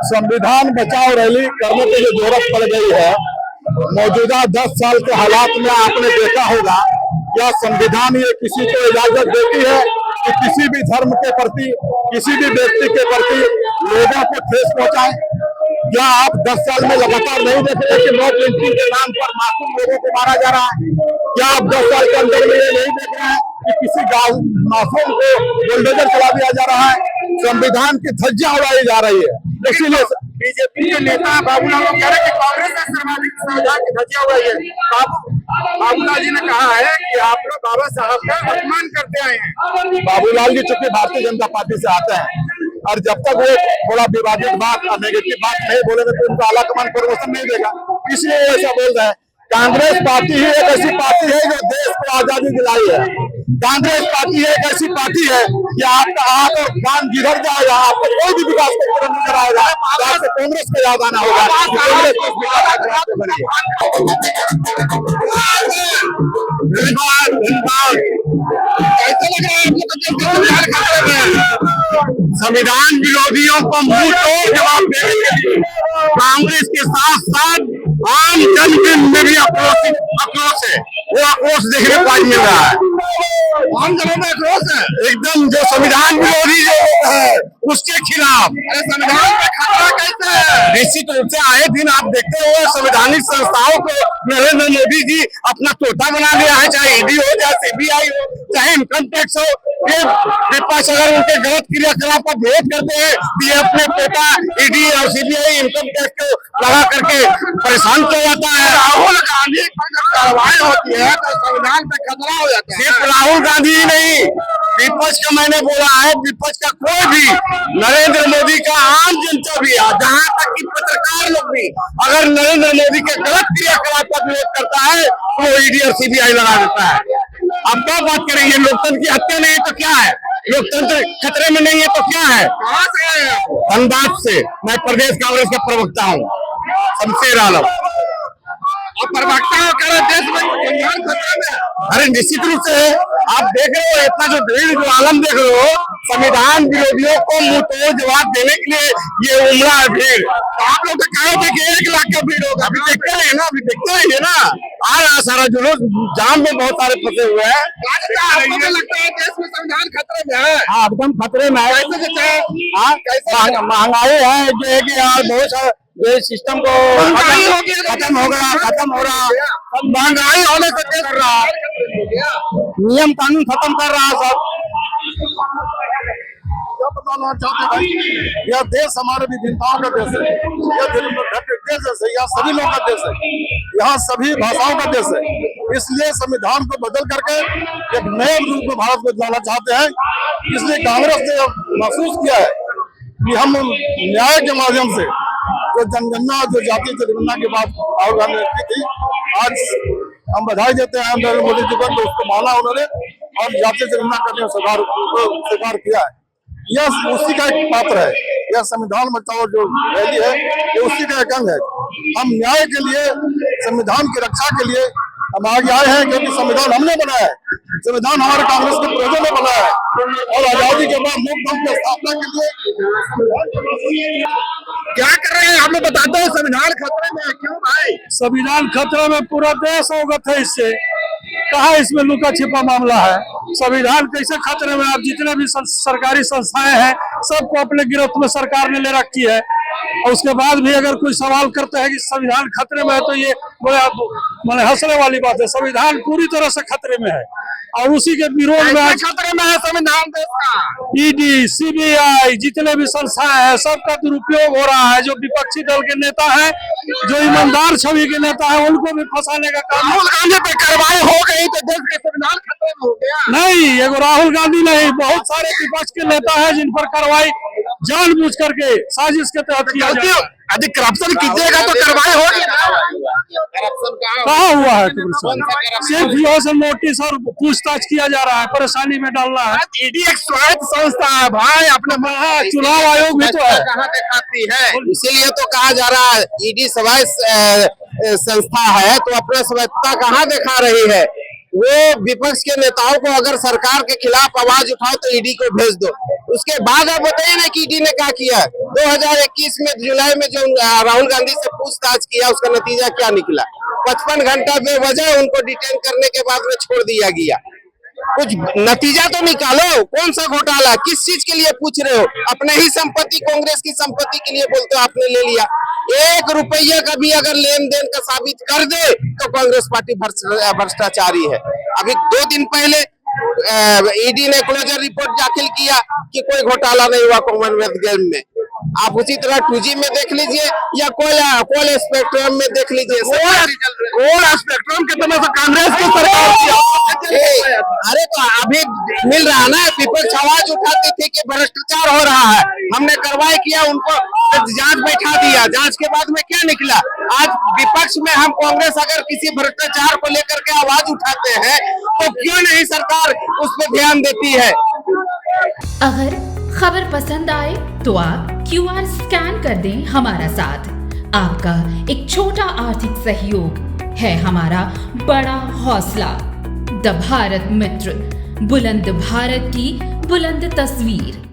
संविधान बचाओ रैली करने की जो जरूरत पड़ गई है, मौजूदा 10 साल के हालात में आपने देखा होगा, क्या संविधान ये किसी को इजाजत देती है कि किसी भी धर्म के प्रति, किसी भी व्यक्ति के प्रति लोगों को ठेस पहुंचाए? क्या आप 10 साल में लगातार नहीं देख रहे कि नो लिंचिंग के नाम पर मासूम लोगों को मारा जा रहा है? क्या आप 10 साल के अंदर में ये नहीं देख रहे हैं कि किसी मासूम को बुलडोजर चला दिया जा रहा है, संविधान की धज्जियां उड़ाई जा रही है? इसीलिए बीजेपी के नेता बाबूलाल कह रहे हैं कि कांग्रेस ने सर्वाधिक संविधान की धज्जियां उड़ाई है। बाबूलाल जी ने कहा है कि आप लोग बाबा साहब का अपमान करते आए हैं। बाबूलाल जी चूंकि भारतीय जनता पार्टी से आते हैं और जब तक वो थोड़ा विवादित बात और नेगेटिव बात नहीं बोलेंगे तो उनको आलाकमान प्रमोशन नहीं देगा, इसलिए वो ऐसा बोल रहे हैं। कांग्रेस पार्टी ही एक ऐसी पार्टी है जो देश को आजादी दिलाई है। कांग्रेस पार्टी एक ऐसी पार्टी है कि आपका हाथ और कान गिर जाएगा, आपको कोई भी विकास कार्यक्रम नजर आएगा तो आपको कांग्रेस को याद आना होगा। संविधान विरोधियों को मुंह तोड़ जवाब देने के लिए कांग्रेस के साथ साथ आम जन में भी आक्रोश है, वो आक्रोश देखने को आज मिल रहा है। आम जनों में आक्रोश है एकदम, जो संविधान विरोधी जो है उसके खिलाफ। संविधान में खतरा कैसे है? निश्चित रूप से आए दिन आप देखते हो संवैधानिक संस्थाओं को नरेंद्र मोदी जी अपना तोता बना लिया है, चाहे ईडी हो, चाहे सीबीआई हो, चाहे इनकम टैक्स हो। ये विपक्ष अगर उनके गलत क्रियाकलाप पर विरोध करते हैं तो ये अपने पोता ईडी और सीबीआई इनकम टैक्स को लगा करके परेशान किया जाता है। राहुल गांधी पर जब कार्रवाई होती है तो संविधान पे खतरा हो जाता है। सिर्फ राहुल गांधी ही नहीं, विपक्ष का मैंने बोला है, विपक्ष का कोई भी, नरेंद्र मोदी का आम जनता भी, जहाँ तक कि पत्रकार लोग भी, अगर नरेंद्र मोदी के गलत क्रियाकलाप का विरोध करता है तो ईडी और सीबीआई लगा देता है। अब क्या बात करेंगे? लोकतंत्र की हत्या नहीं है तो क्या है? लोकतंत्र खतरे में नहीं है तो क्या है? धनबाद से मैं प्रदेश कांग्रेस का प्रवक्ता हूँ, शमशेर आलम। और प्रवक्ता देश में संविधान खतरे में। अरे निश्चित रूप से आप देख रहे हो इतना जो भीड़, जो आलम देख रहे हो, संविधान विरोधियों को मुंह तोड़ जवाब देने के लिए ये उमड़ा है भीड़। तो आप लोग तो कहे थे कि 1 लाख का भीड़ होगा, अभी देखते रहिए ना, अभी देखते रहिए ना, आ रहा सारा जुलूस, जाम में बहुत सारे फंसे हुए हैं। आपको लगता है देश में संविधान खतरे में है? हाँ, एकदम खतरे में है। कैसे? महंगाई है जो यार बहुत सारा, ये सिस्टम को खत्म हो रहा, महंगाई होने से क्या कर रहा है, नियम कानून खत्म कर रहा है सब। क्या बताना चाहते भाई, यह देश हमारे विभिन्नताओं का देश है, यह देश है, यह सभी लोगों का देश है, यहाँ सभी भाषाओं का देश है। इसलिए संविधान को बदल करके एक नए रूप में भारत को लाना चाहते हैं। इसलिए कांग्रेस ने महसूस किया है कि हम न्याय के माध्यम से जो जनगणना, जो जातीय जनगणना की बात राहुल गांधी ने की थी, आज हम बधाई देते हैं नरेंद्र मोदी जी को, उसको माना उन्होंने और जातीय जनगणना करने का स्वीकार किया है। यह उसी का एक पात्र है, यह संविधान बचाओ जो रैली है ये उसी का एक अंग है। हम न्याय के लिए, संविधान की रक्षा के लिए हम आगे आए हैं, क्योंकि संविधान हमने बनाया है, संविधान हमारे कांग्रेस के पूर्वजों ने बनाया है और आजादी के बाद लोकतंत्र की स्थापना के लिए क्या कर रहे हैं? हम लोग बताते हैं संविधान खतरे में है। क्यों भाई? संविधान खतरे में, पूरा देश अवगत है इससे। कहा इसमें लुका छिपा मामला है? संविधान कैसे खतरे में? आप जितने भी सरकारी संस्थाएं हैं सबको अपने गिरफ्त में सरकार ने ले रखी है, और उसके बाद भी अगर कोई सवाल करता है कि संविधान खतरे में है तो ये बड़े हंसने वाली बात है। संविधान पूरी तरह से खतरे में है और उसी के विरोध में आज खतरे में है संविधान देश का। ईडी, सीबीआई, जितने भी संस्थाएं हैं सबका दुरुपयोग हो रहा है। जो विपक्षी दल के नेता हैं, जो ईमानदार छवि के नेता हैं, उनको भी फंसाने का काम। राहुल गांधी पे कार्रवाई हो गई तो देश का संविधान खतरे में हो गया? नहीं, एगो राहुल गांधी नहीं, बहुत सारे विपक्ष के नेता हैं जिन पर कार्रवाई जानबूझ करके साजिश के तहत किया जाता है। यदि करप्शन कीजिएगा तो कार्रवाई होगी। कहाँ हुआ है करप्शन? सिर्फ यहाँ से नोटिस और पूछताछ किया जा रहा है, परेशानी में डालना है। ईडी एक स्वायत्त संस्था है भाई, अपने चुनाव आयोग भी तो है, कहाँ दिखाती है? इसीलिए तो कहा जा रहा है ईडी स्वायत्त संस्था है तो अपना स्वायत्तता कहाँ दिखा रही है? वो विपक्ष के नेताओं को अगर सरकार के खिलाफ आवाज उठाओ तो ईडी को भेज दो, उसके बाद आप बताइए ना कि ईडी ने क्या किया। 2021 में जुलाई में जो राहुल गांधी से पूछताछ किया, उसका नतीजा क्या निकला? 55 घंटा बेवजह उनको डिटेन करने के बाद में छोड़ दिया गया। कुछ नतीजा तो निकालो, कौन सा घोटाला, किस चीज के लिए पूछ रहे हो? अपने ही संपत्ति, कांग्रेस की संपत्ति के लिए बोलते हो आपने ले लिया। 1 रुपया का भी अगर लेन देन का साबित कर दे तो कांग्रेस पार्टी भ्रष्टाचारी है। अभी 2 दिन पहले ईडी ने क्लोजर रिपोर्ट दाखिल किया कि कोई घोटाला नहीं हुआ कॉमनवेल्थ गेम में। आप उसी तरह 2G में देख लीजिए या कोल स्पेक्ट्रम में देख लीजिए, कोल स्पेक्ट्रम के तो कांग्रेस की सरकार की। अरे तो अभी मिल रहा ना, विपक्ष आवाज उठाते थे कि भ्रष्टाचार हो रहा है, हमने कार्रवाई किया, उनको जांच बैठा दिया। जांच के बाद में क्या निकला? आज विपक्ष में हम कांग्रेस अगर किसी भ्रष्टाचार को लेकर के आवाज उठाते हैं तो क्यों नहीं सरकार उस पर ध्यान देती है? अगर खबर पसंद आए तो आप QR स्कैन कर दें हमारा साथ। आपका एक छोटा आर्थिक सहयोग है हमारा बड़ा हौसला। द भारत मित्र, बुलंद भारत की बुलंद तस्वीर।